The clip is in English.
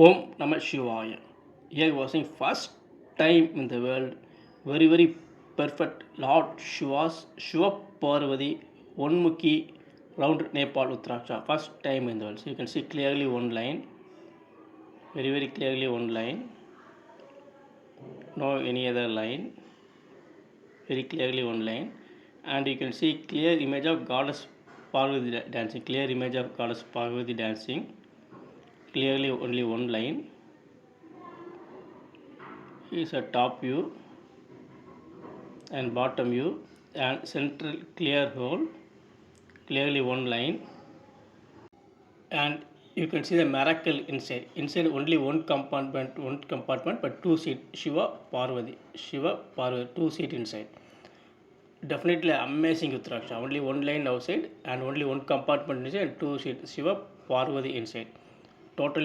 Om Namah Shivaya. Here was in first time in the world, very perfect Lord Shiva Parvati, Onmukhi, round Nepal Uttaraksha. First time in the world. So you can see clearly one line, very clearly one line. No any other line, very clearly one line. And you can see clear image of Goddess Parvati dancing, clear image of Goddess Parvati dancing. Clearly only one line. Is a top view and bottom view and central clear hole, clearly one line, and you can see the miracle inside only one compartment but two seat, Shiva Parvati 2 seat inside. Definitely amazing Uttaraksha. Only one line outside and only one compartment inside and 2 seat Shiva Parvati inside. Totally